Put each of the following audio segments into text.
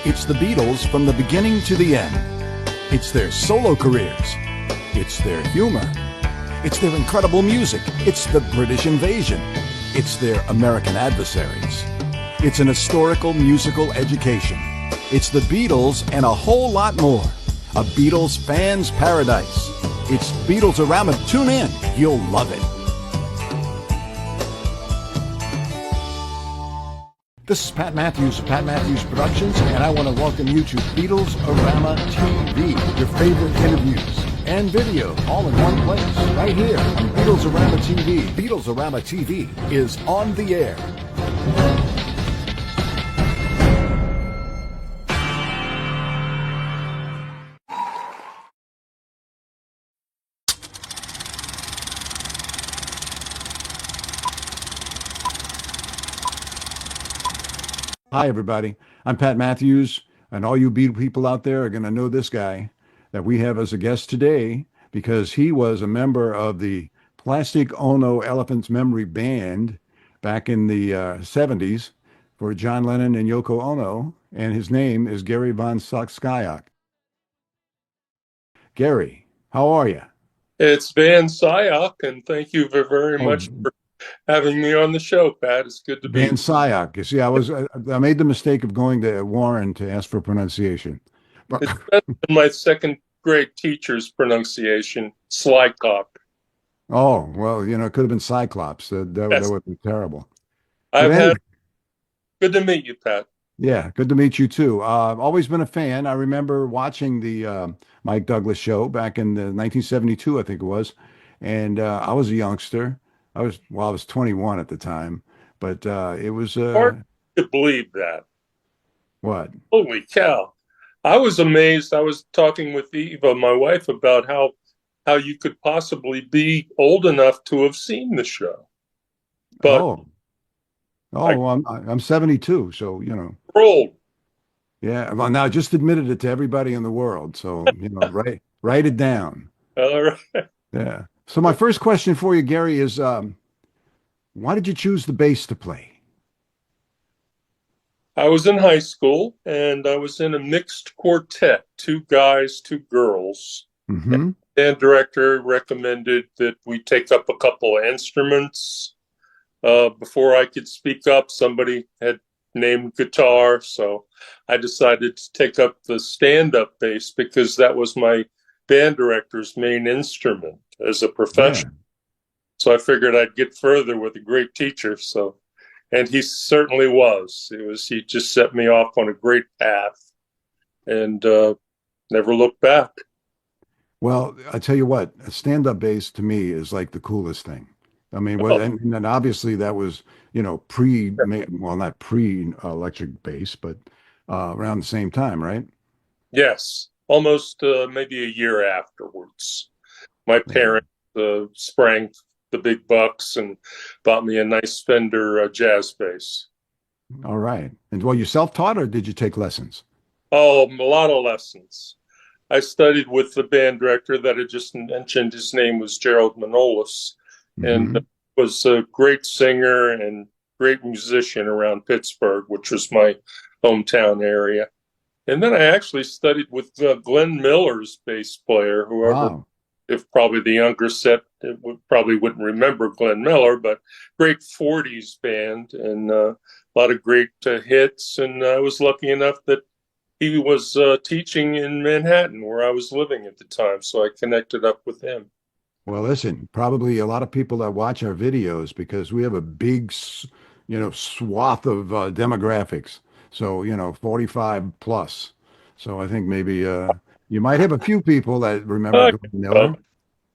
It's the Beatles from the beginning to the end. It's their solo careers. It's their humor. It's their incredible music. It's the British invasion. It's their American adversaries. It's an historical musical education. It's the Beatles and a whole lot more. A Beatles fan's paradise. It's BeatlesARama. Tune in. You'll love it. This is Pat Matthews of Pat Matthews Productions, and I want to welcome you to BeatlesARamaTV, your favorite interviews and video, all in one place, right here on BeatlesARamaTV. BeatlesARamaTV is on the air. Hi, everybody. I'm Pat Matthews, and all you Beatle people out there are going to know this guy that we have as a guest today because he was a member of the Plastic Ono Elephant's Memory Band back in the 70s for John Lennon and Yoko Ono, and his name is Gary Van Scyoc. Gary, how are you? It's Van Scyoc, and thank you very much for having me on the show, Pat. It's good to be. Van Scyoc. You see, I made the mistake of going to Warren to ask for pronunciation. It's better than my second grade teacher's pronunciation, Slycock. Oh, well, you know, it could have been Cyclops. That would have been terrible. Good to meet you, Pat. Yeah, good to meet you too. Always been a fan. I remember watching the Mike Douglas show back in the 1972, I think it was, and I was a youngster. I was 21 at the time, but it was hard to believe that. What? Holy cow! I was amazed. I was talking with Eva, my wife, about how you could possibly be old enough to have seen the show. But I'm 72, so you know. Old. Yeah, well, now I just admitted it to everybody in the world, so you know, write it down. All right. Yeah. So my first question for you, Gary, is why did you choose the bass to play? I was in high school, and I was in a mixed quartet, 2 guys, 2 girls. Mm-hmm. And director recommended that we take up a couple of instruments. Before I could speak up, somebody had named guitar, so I decided to take up the stand-up bass because that was my band director's main instrument as a professional. Yeah. So I figured I'd get further with a great teacher. And he certainly was. He just set me off on a great path and never looked back. Well, I tell you what, a stand-up bass to me is like the coolest thing. I mean, and obviously that was, you know, not pre-electric bass, but around the same time, right? Yes, almost maybe a year afterwards. My parents sprang the big bucks and bought me a nice Fender jazz bass. All right. And well, you self-taught or did you take lessons? Oh, a lot of lessons. I studied with the band director that I just mentioned. His name was Gerald Manolis, and was a great singer and great musician around Pittsburgh, which was my hometown area. And then I actually studied with Glenn Miller's bass player, whoever, if probably the younger set probably wouldn't remember Glenn Miller, but great 40s band and a lot of great hits. And I was lucky enough that he was teaching in Manhattan, where I was living at the time, so I connected up with him. Well, listen, probably a lot of people that watch our videos because we have a big, you know, swath of demographics. So, you know, 45 plus. So I think maybe you might have a few people that remember Glenn Miller.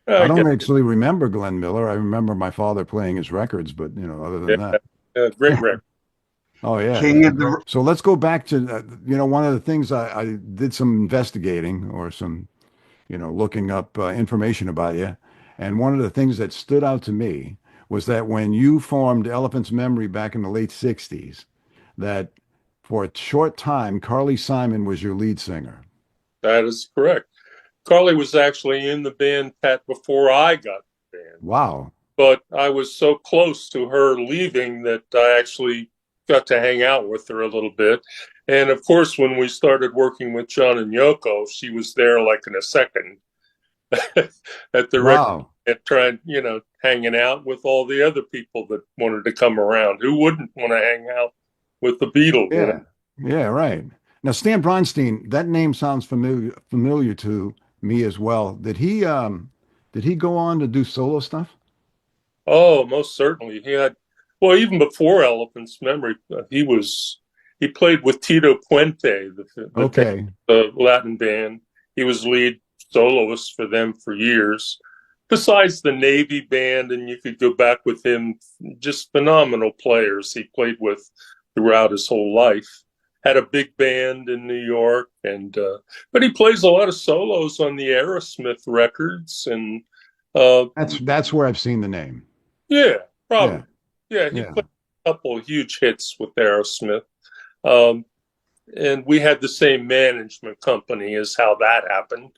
I don't actually remember Glenn Miller. I remember my father playing his records, but, you know, other than that. Great record. Oh, yeah. So let's go back to, you know, one of the things I did some investigating or some, you know, looking up information about you. And one of the things that stood out to me was that when you formed Elephant's Memory back in the late 60s, that for a short time, Carly Simon was your lead singer. That is correct. Carly was actually in the band, Pat, before I got the band. Wow. But I was so close to her leaving that I actually got to hang out with her a little bit. And of course, when we started working with John and Yoko, she was there like in a second at the record, Wow. trying, hanging out with all the other people that wanted to come around. Who wouldn't want to hang out with the Beatles? Yeah. Yeah, right. Now, Stan Bronstein, that name sounds familiar to me as well. Did he go on to do solo stuff? Oh, most certainly. Well, even before Elephant's Memory, he played with Tito Puente, Okay. the Latin band. He was lead soloist for them for years. Besides the Navy band, and you could go back with him, just phenomenal players he played with throughout his whole life. Had a big band in New York, but he plays a lot of solos on the Aerosmith records, and That's where I've seen the name. yeah, Yeah. probably. Yeah, he Yeah. played a couple of huge hits with Aerosmith. Um, and we had the same management company as how that happened.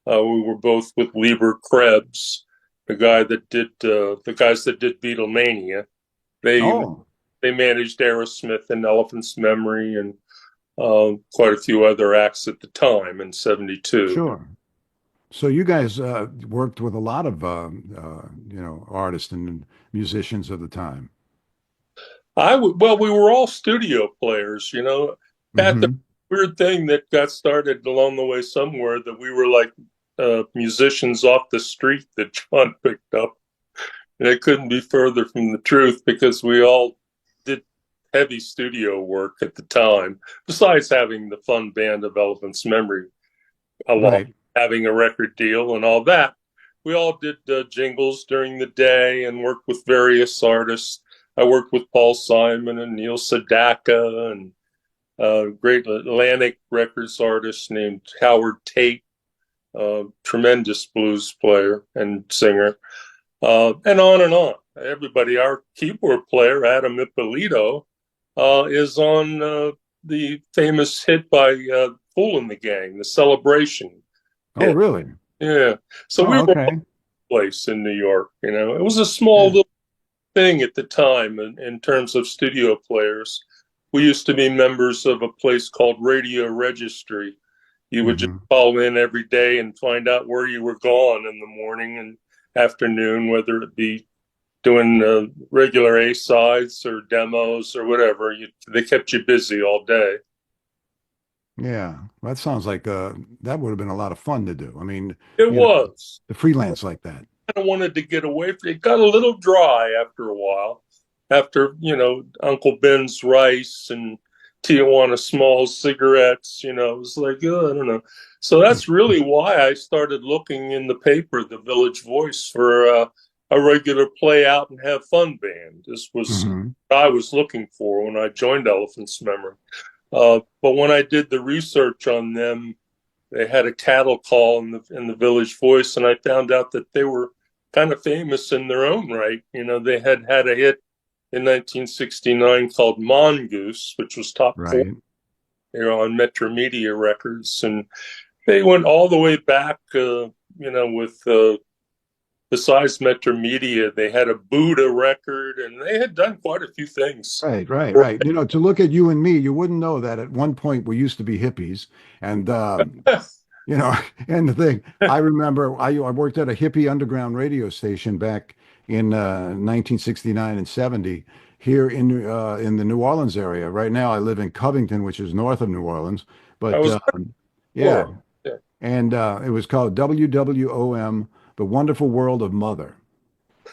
We were both with Lieber Krebs, the guys that did Beatlemania. They Oh, they managed Aerosmith and Elephant's Memory and quite a few other acts at the time in '72. sure. So you guys worked with a lot of artists and musicians of the time. Well, we were all studio players, Pat, the Hmm. weird thing that got started along the way somewhere that we were like musicians off the street that John picked up. And it couldn't be further from the truth because we all did heavy studio work at the time, besides having the fun band of Elephant's Memory, along Right. having a record deal and all that. We all did jingles during the day and worked with various artists. I worked with Paul Simon and Neil Sedaka and a great Atlantic Records artist named Howard Tate, tremendous blues player and singer, and on and on. Everybody, our keyboard player, Adam Ippolito, is on the famous hit by Fool in the Gang, The Celebration Oh, hit. really? Yeah. So we Oh, were okay. place in New York. It was a small Yeah. little thing at the time in terms of studio players. We used to be members of a place called Radio Registry. You would just Hmm. call in every day and find out where you were gone in the morning and afternoon, whether it be doing regular A-sides or demos or whatever. They kept you busy all day. Yeah. That sounds like that would have been a lot of fun to do. I mean, It you know, was. the freelance like that. I wanted to get away from it. It got a little dry after a while. After, Uncle Ben's rice and Tijuana Small cigarettes, it was like, oh, I don't know. So that's really why I started looking in the paper, the Village Voice, for a regular play out and have fun band. This was Hmm. what I was looking for when I joined Elephant's Memory. But when I did the research on them, they had a cattle call in the Village Voice, and I found out that they were kind of famous in their own right. They had a hit in 1969 called Mongoose, which was top four Right. on Metro Media Records, and they went all the way back. With besides Metro Media, they had a Buddha record, and they had done quite a few things. Right, right, right. To look at you and me, you wouldn't know that at one point we used to be hippies. And, and the thing, I remember I worked at a hippie underground radio station back in 1969 and 70 here in the New Orleans area. Right now, I live in Covington, which is north of New Orleans. I But was yeah, poor. Yeah. and it was called WWOM, The Wonderful World of Mother.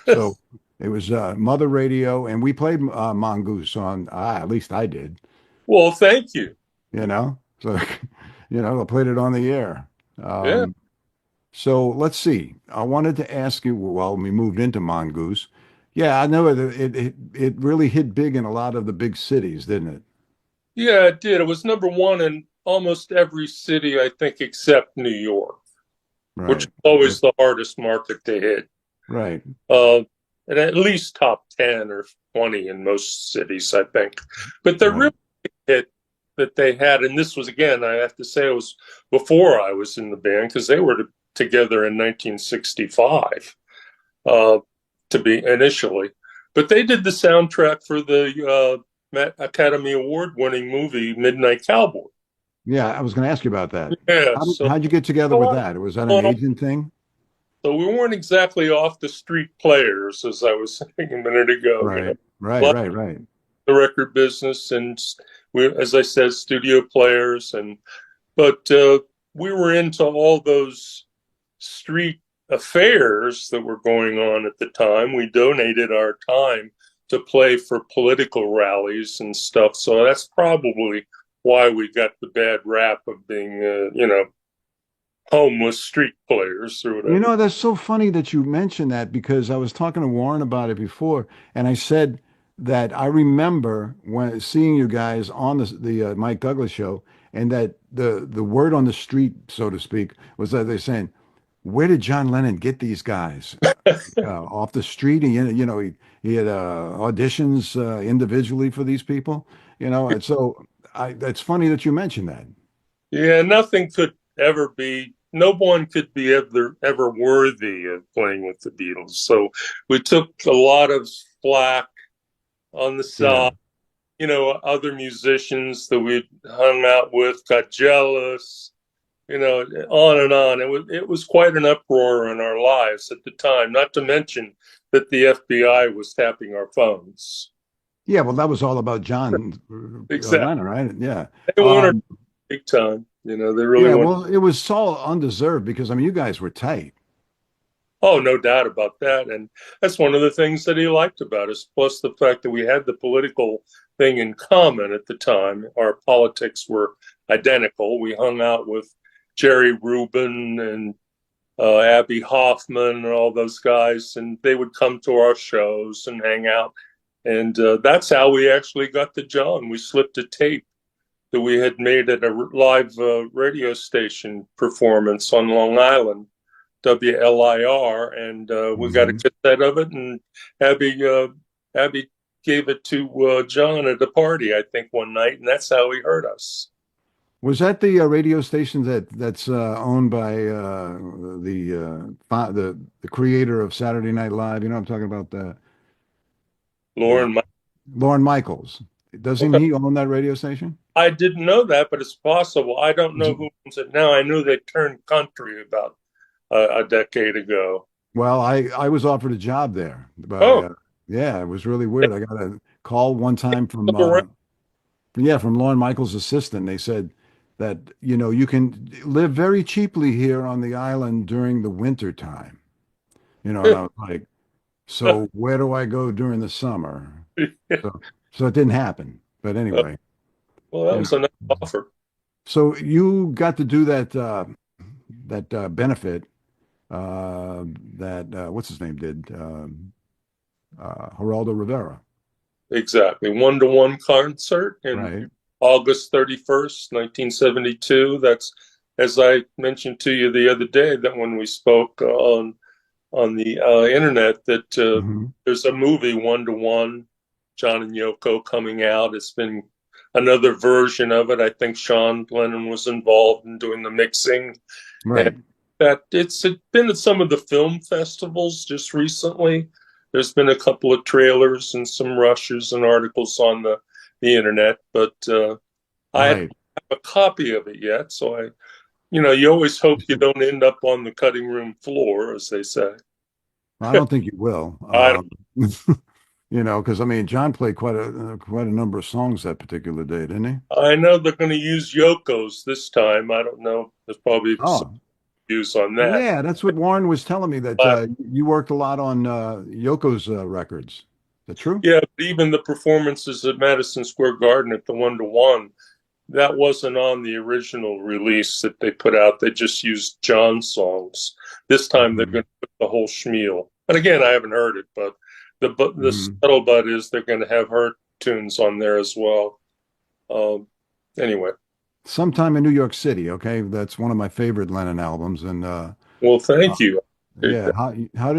So it was Mother Radio, and we played Mongoose on, at least I did, Well, thank you. So, I played it on the air. Yeah. So let's see. I wanted to ask you, well, we moved into Mongoose. Yeah, I know it really hit big in a lot of the big cities, didn't it? Yeah, it did. It was number one in almost every city, I think, except New York, which is Right. always the hardest market to hit. Right. And at least top 10 or 20 in most cities, I think. But the Right. real hit that they had, and this was, again, I have to say it was before I was in the band, because they were together in 1965 to be initially. But they did the soundtrack for the Academy Award winning movie, Midnight Cowboy. Yeah, I was going to ask you about that. Yeah, so How'd you get together with that? Was that an agent thing? so we weren't exactly off the street players, as I was saying a minute ago. Right, A right, lot right, right. of the record business, and we, as I said, studio players, and but we were into all those street affairs that were going on at the time. We donated our time to play for political rallies and stuff. So that's probably why we got the bad rap of being, homeless street players or You whatever. know, that's so funny that you mentioned that because I was talking to Warren about it before, and I said that I remember when seeing you guys on the Mike Douglas show, and that the word on the street, so to speak, was that they're saying, "Where did John Lennon get these guys off the street?" And he had auditions individually for these people, and so that's funny that you mentioned that. Yeah, nothing could ever be, no one could be ever worthy of playing with the Beatles. So we took a lot of flack on the Yeah. side. Other musicians that we hung out with got jealous, on and on. It was quite an uproar in our lives at the time, not to mention that the FBI was tapping our phones. Yeah, well, that was all about John Exactly. Lennon, right? Yeah. They wanted Um, big time. They really yeah, wanted. well, it was so undeserved because I mean, you guys were tight. Oh, no doubt about that. And that's one of the things that he liked about us, plus the fact that we had the political thing in common at the time. Our politics were identical. We hung out with Jerry Rubin and Abby Hoffman and all those guys, and they would come to our shows and hang out. And that's how we actually got to John. We slipped a tape that we had made at a live radio station performance on Long Island, WLIR, and we got a Mhm. cassette of it, and Abby gave it to John at a party, I think, one night, and that's how he heard us. Was that the radio station that's owned by the creator of Saturday Night Live? You know, I'm talking about the uh, Lauren, Lorne Michaels. Doesn't okay. he own that radio station? I didn't know that, but it's possible. I don't Is know it- who owns it now. I knew they turned country about a decade ago. Well, I was offered a job there by Oh, yeah, it was really weird. I got a call one time from look around. yeah, from Lorne Michaels' assistant. They said that, you can live very cheaply here on the island during the winter time. And I was like, so where do I go during the summer? So it didn't happen. But anyway, Well, that you was know. a nice offer. So you got to do that benefit that what's his name did Geraldo Rivera, Exactly. One-to-one concert in right? August 31st, 1972. That's, as I mentioned to you the other day, that when we spoke on the internet, that Hmm. there's a movie, One-to-One, John and Yoko, coming out. It's been another version of it. I think John Lennon was involved in doing the mixing. And Right. that it's been at some of the film festivals just recently. There's been a couple of trailers and some rushes and articles on the internet, but I don't Right. have a copy of it yet. So you always hope you don't end up on the cutting room floor, as they say. I don't think you will. I don't, Because I mean, John played quite a number of songs that particular day, didn't he? I know they're going to use Yoko's this time. I don't know. There's probably some Oh, views on that. yeah, that's what Warren was telling me that Uh, you worked a lot on Yoko's records. Is that true? yeah, but even the performances at Madison Square Garden at the One-to-One, that wasn't on the original release that they put out. They just used John's songs. This time they're Mhm. going to put the whole schmeal. And again, I haven't heard it, but the Mhm. scuttlebutt is they're going to have her tunes on there as well. Um, anyway, Sometime in New York City, okay? That's one of my favorite Lennon albums. And well, uh, thank you. yeah, how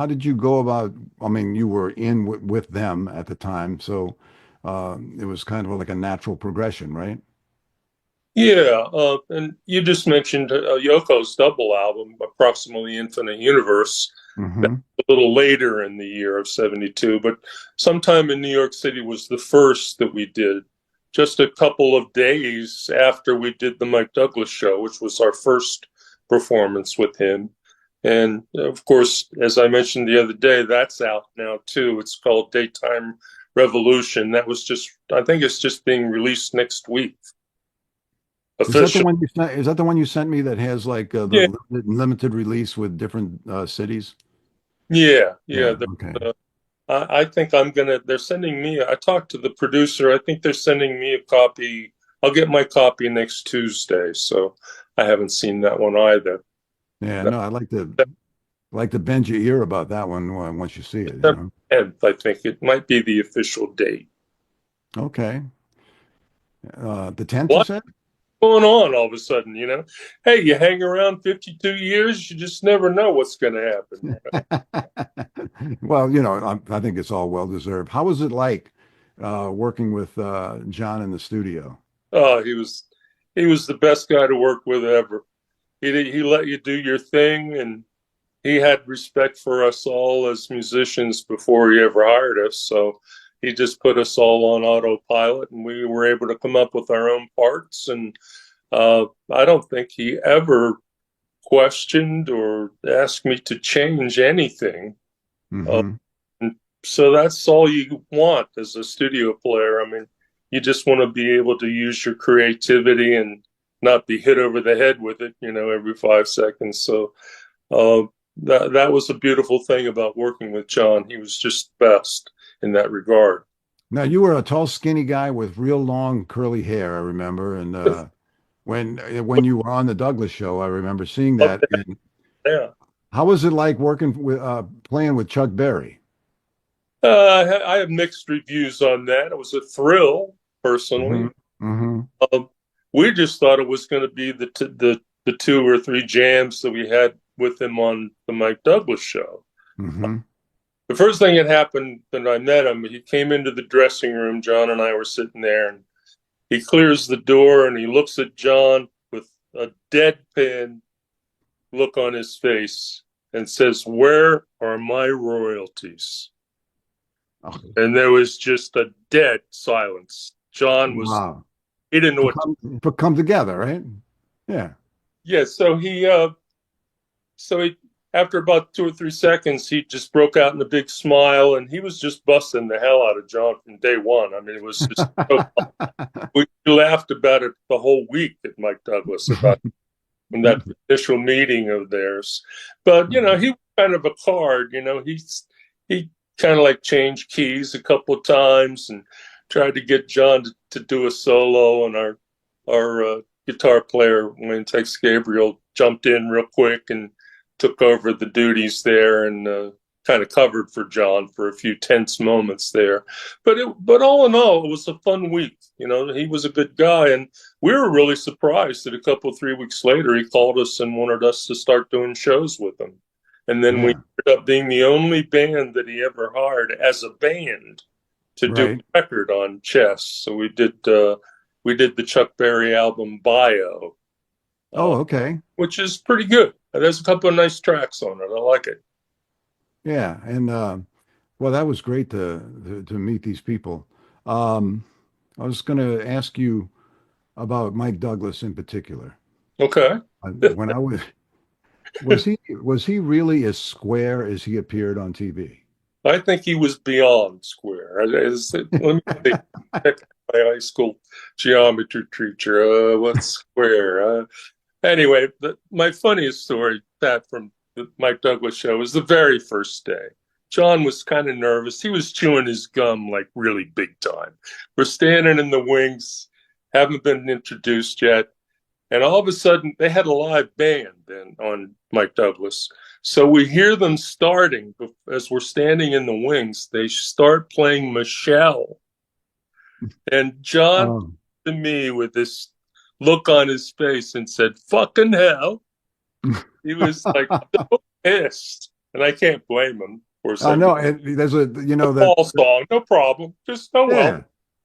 did you go about? I mean, you were in with them at the time, so it was kind of like a natural progression, right? Yeah, and you just mentioned Yoko's double album, Approximately Infinite Universe, Hmm. a little later in the year of 72, but sometime in New York City was the first that we did, just a couple of days after we did the Mike Douglas show, which was our first performance with him. And of course, as I mentioned the other day, that's out now too. It's called Daytime Revolution. That was just, I think it's just being released next week. Is that the Official. one you sent? Is that the one you sent me that has like the Yeah, limited release with different cities? yeah, yeah. Yeah. Okay. I think I'm gonna. They're sending me. I talked to the producer. I think they're sending me a copy. I'll get my copy next Tuesday. So I haven't seen that one either. Yeah. That, No, I'd that, like to bend your ear about that one once you see it. You that know. 10th, I think it might be the official date. Okay. The 10th, you What's said? going on all of a sudden? Hey, you hang around 52 years, you just never know what's going to happen. Well, I think it's all well deserved. How was it like working with John in the studio? Oh, he was the best guy to work with ever. He let you do your thing, and he had respect for us all as musicians before he ever hired us. So he just put us all on autopilot, and we were able to come up with our own parts. And I don't think he ever questioned or asked me to change anything. Uh, Hmm. and so that's all you want as a studio player. I mean, you just want to be able to use your creativity and not be hit over the head with it, every 5 seconds. So uh, that was a beautiful thing about working with John. He was just best in that regard. Now, you were a tall, skinny guy with real long curly hair, I remember. And when you were on the Douglas show, I remember seeing that. And Yeah. how was it like working with playing with Chuck Berry? I have mixed reviews on that. It was a thrill, Hmm. personally. Hmm. Um, we just thought it was going to be the two or three jams that we had with him on the Mike Douglas show. Hmm. The first thing that happened when I met him, he came into the dressing room. John and I were sitting there, and he clears the door and he looks at John with a deadpan look on his face and says, "Where are my royalties?" Oh, And there was just a dead silence. wow. He didn't know To what to. come together, right? Yeah. Yeah, so he, after about 2 or 3 seconds, he just broke out in a big smile, and he was just busting the hell out of John from day one. I mean, it was just we laughed about it the whole week at Mike Douglas about from that initial meeting of theirs. But he was kind of a card. He kind of like changed keys a couple of times and tried to get John to do a solo, and our guitar player Wayne Tex Gabriel jumped in real quick and took over the duties there and kind of covered for John for a few tense moments there. But all in all, it was a fun week. He was a good guy, and we were really surprised that a couple 3 weeks later he called us and wanted us to start doing shows with him. And then we Yeah. ended up being the only band that he ever hired as a band to do Right. a record on Chess. So we did the Chuck Berry album Bio, Oh, uh, okay. which is pretty good. There's a couple of nice tracks on it. I like it. Yeah. And well, that was great to meet these people. Um, I was going to ask you about Mike Douglas in particular. Okay. When I was he really as square as he appeared on TV? I think he was beyond square. Let me think. My high school geometry teacher. What's square? Anyway, my funniest story, Pat, from the Mike Douglas show was the very first day. John was kind of nervous. He was chewing his gum like really big time. We're standing in the wings, haven't been introduced yet. And all of a sudden, they had a live band then on Mike Douglas. So we hear them starting as we're standing in the wings. They start playing Michelle. And John Oh, to me with this look on his face and said, "Fucking hell." He was like so pissed. And I can't blame him. Of course, I I mean, know. And there's a, the that, Paul song, no problem. Just, oh well.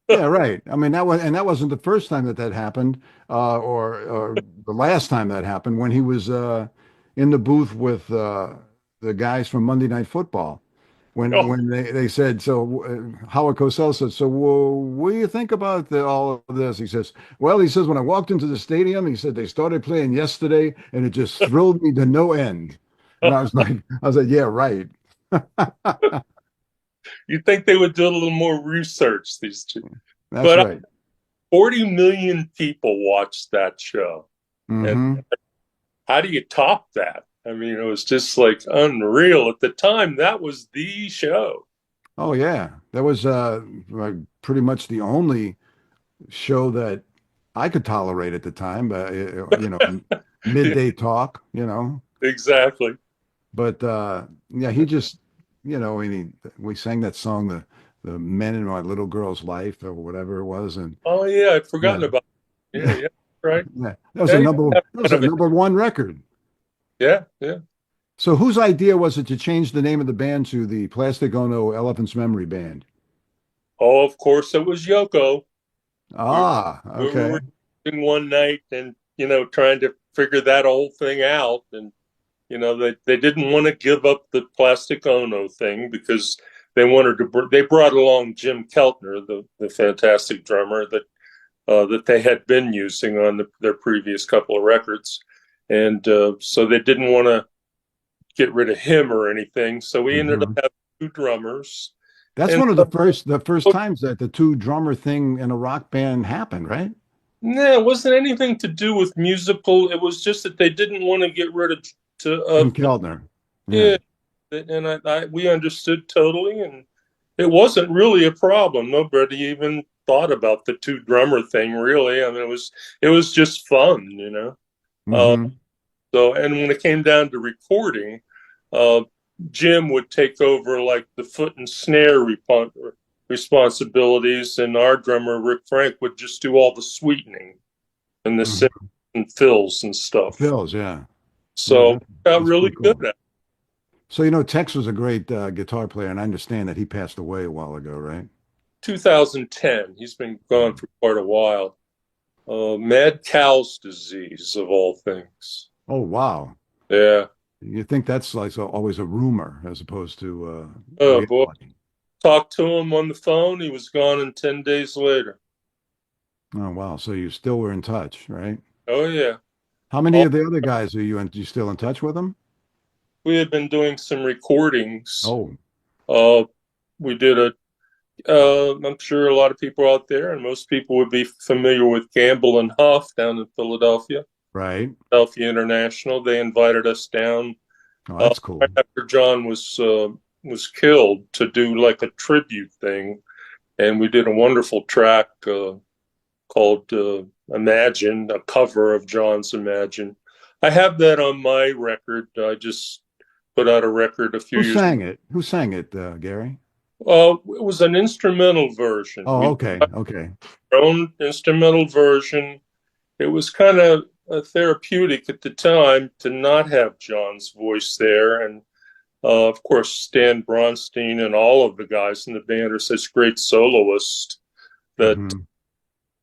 yeah. Yeah, right. I mean, that wasn't the first time that happened, or the last time that happened when he was in the booth with the guys from Monday Night Football. Oh, When they said so, Howard Cosell said, "So, well, what do you think about all of this?" He says, "Well, he says when I walked into the stadium, he said they started playing yesterday, and it just thrilled me to no end." And I was like, "Yeah, right." you think they would do a little more research, these two. That's But right. 40 million people watched that show. And Hmm. how do you top that? I mean, it was just like unreal. At the time, that was the show. Oh yeah, that was like pretty much the only show that I could tolerate at the time. But Yeah, midday talk, exactly. But yeah, he just, and we sang that song, the Men in My Little Girl's Life or whatever it was, and Oh, yeah, I'd yeah, forgotten about it. Yeah, yeah, yeah, right. yeah. Yeah, you have That was kind a of a, number one record. yeah, yeah. So whose idea was it to change the name of the band to the Plastic Ono Elephant's Memory Band? Oh, of course, it was Yoko. We Ah, we okay. were in one night and, trying to figure that whole thing out. And, they didn't want to give up the Plastic Ono thing because they brought along Jim Keltner, the fantastic drummer that they had been using on their previous couple of records. And so they didn't want to get rid of him or anything. So we ended up Hmm. having two drummers. That's And one of the first times that the two drummer thing in a rock band happened, right? no, it wasn't anything to do with musical. It was just that they didn't want to get rid Jim of Keltner. Yeah. yeah, and we understood totally, and it wasn't really a problem. Nobody even thought about the two drummer thing, really. I mean, it was just fun. Uh, Hmm. so, and when it came down to recording, uh, Jim would take over like the foot and snare responsibilities, and our drummer Rick Frank would just do all the sweetening and the synth Hmm. and fills and stuff. Phil's, yeah. Yeah, So got that's really pretty good cool. at it. So, Tex was a great guitar player, and I understand that he passed away a while ago, right? 2010. He's been gone for quite a while. Mad cow's disease, of all things. Oh, wow. Yeah. You think that's like always a rumor as opposed to Oh boy. reality. Talked to him on the phone. He was gone in 10 days later. Oh, wow. So you still were in touch, right? Oh yeah. How many All, of the other guys you still in touch with them? we had been doing some recordings. Oh, Uh, we did I'm sure a lot of people out there, and most people would be familiar with Gamble and Huff down in Philadelphia, right. Philadelphia International. They invited us down Oh, that's cool. right after John was killed to do like a tribute thing, and we did a wonderful track called "Imagine," a cover of John's "Imagine." I have that on my record. I just put out a record a few Who years. sang it? Who sang it, Gary? It was an instrumental version. Oh, We okay. Okay. our own instrumental version. It was kind of therapeutic at the time to not have John's voice there. And of course, Stan Bronstein and all of the guys in the band are such great soloists that Hmm.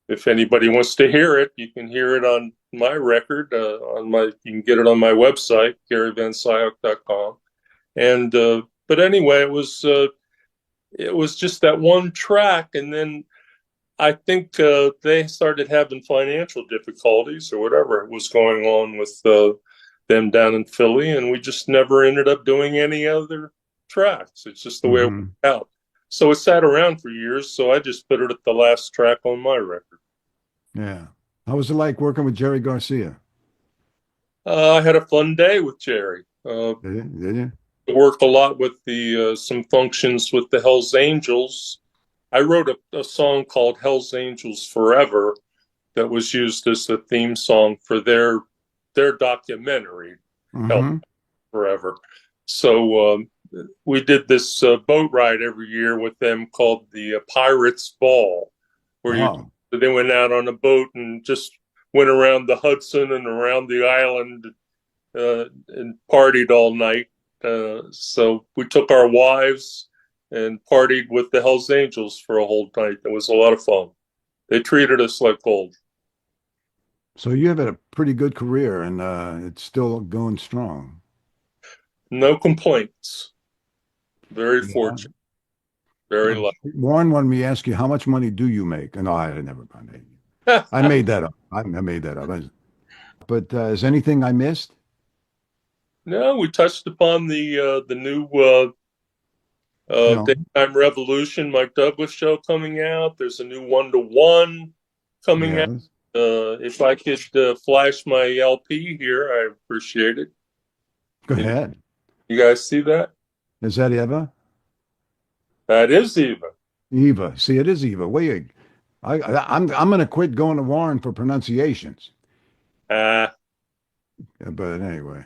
if anybody wants to hear it, you can hear it on my record. You can get it on my website, GaryVanScyoc.com. And but anyway, it was just that one track, and then I think they started having financial difficulties or whatever was going on with them down in Philly, and we just never ended up doing any other tracks. It's just the way it Hmm. worked out. So it sat around for years, so I just put it at the last track on my record. Yeah. How was it like working with Jerry Garcia? I had a fun day with Jerry. Did you? Did you? Worked a lot with the some functions with the Hells Angels. I wrote a song called Hells Angels Forever that was used as the theme song for their documentary, Hells Hmm. Forever. So we did this boat ride every year with them called the Pirates Ball, where Oh, they went out on a boat and just went around the Hudson and around the island and partied all night. So we took our wives and partied with the Hells Angels for a whole night. It was a lot of fun. They treated us like gold. So you have had a pretty good career, and it's still going strong. No complaints. Very fortunate. Very lucky. Warren wanted me to ask you, how much money do you make? And no, I never mind. I made that up. I made that up. But is anything I missed? No, we touched upon the new Daytime Revolution, Mike Douglas show coming out. There's a new 1-to-1 coming out. If I could flash my LP here, I appreciate it. Go ahead. You guys see that? Is that Eva? That is Eva. Eva. See, it is Eva. Wait, I'm going to quit going to Warren for pronunciations. But anyway,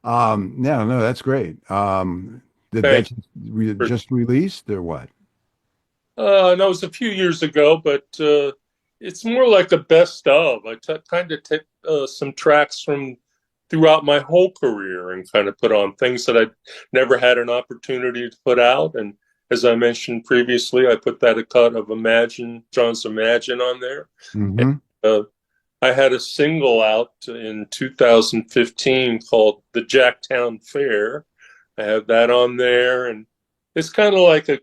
no, that's great. Did that just released or what? No, it was a few years ago, but it's more like a best of. I kind of took some tracks from throughout my whole career and kind of put on things that I'd never had an opportunity to put out. And as I mentioned previously, I put that a cut of John's Imagine on there. Mm-hmm. And, I had a single out in 2015 called The Jacktown Fair. I have that on there, and it's kind of like a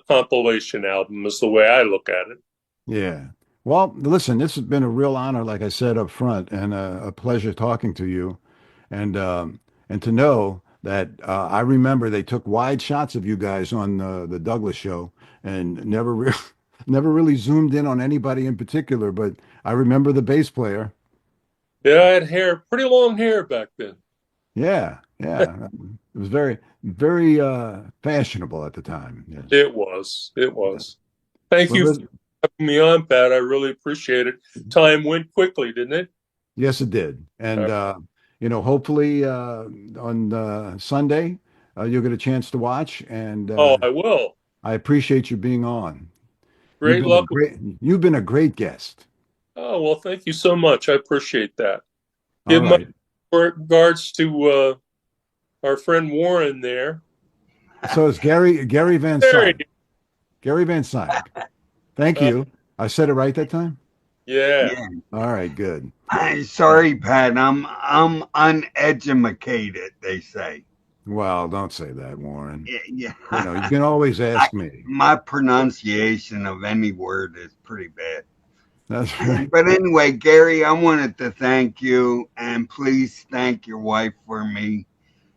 compilation album is the way I look at it. Yeah. Well, listen, this has been a real honor, like I said up front, and a pleasure talking to you. And to know that I remember they took wide shots of you guys on the Douglas show and never really zoomed in on anybody in particular, but I remember the bass player. Yeah, I had pretty long hair back then. Yeah. It was very, very fashionable at the time. Yes. It was. Thank you for having me on, Pat. I really appreciate it. Time went quickly, didn't it? Yes, it did. And, hopefully on Sunday, you'll get a chance to watch. And I will. I appreciate you being on. Great luck. You've been a great guest. Oh, well, thank you so much. I appreciate that. Give my regards to our friend Warren there. So it's Gary Van Scyoc. Gary Van Scyoc. Thank you. I said it right that time? Yeah. All right, good. Sorry, Pat. I'm uneducated, they say. Well, don't say that, Warren. Yeah. You can always ask me. My pronunciation of any word is pretty bad. That's right. But anyway, Gary, I wanted to thank you, and please thank your wife for me.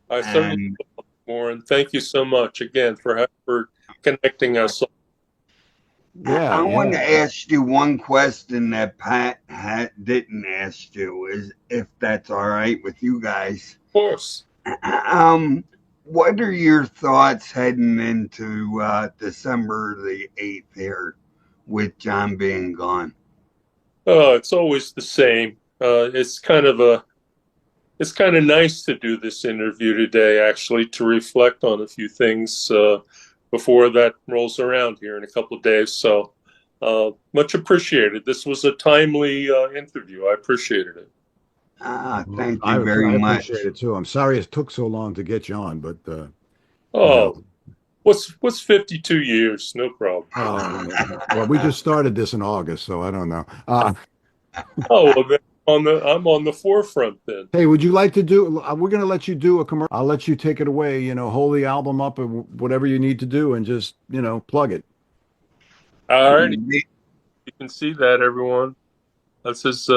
I certainly will, Warren. Thank you so much again for connecting us. I want to ask you one question that Pat didn't ask you, is if that's all right with you guys. Of course. What are your thoughts heading into December the 8th here with John being gone? It's always the same. It's kind of nice to do this interview today, actually, to reflect on a few things before that rolls around here in a couple of days. So much appreciated. This was a timely interview. I appreciated it. Thank you very much. I appreciate it too. I'm sorry it took so long to get you on, but what's 52 years? No problem. Well, we just started this in August, so I don't know. Then I'm on the forefront then. Hey, would you like to do? We're going to let you do a commercial. I'll let you take it away. Hold the album up or whatever you need to do, and just plug it. All right, you can see that, everyone. This is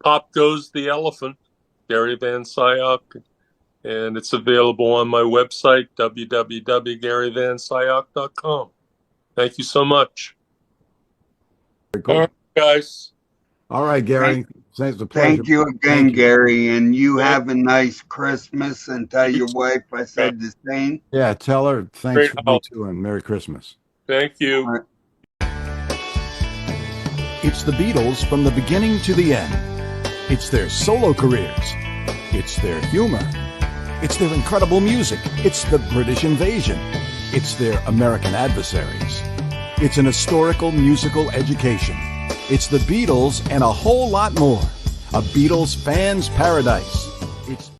Pop Goes the Elephant, Gary Van Scyoc, and it's available on my website, www.garyvanscyoc.com. Thank you so much. Very cool. All right, guys. All right, Gary. Thanks. Thank you again, Gary, and you have a nice Christmas, and tell your wife I said the same. Yeah, tell her thanks for me too, and Merry Christmas. Thank you. It's the Beatles from the beginning to the end. It's their solo careers. It's their humor. It's their incredible music. It's the British invasion. It's their American adversaries. It's an historical musical education. It's the Beatles and a whole lot more. A Beatles fan's paradise. It's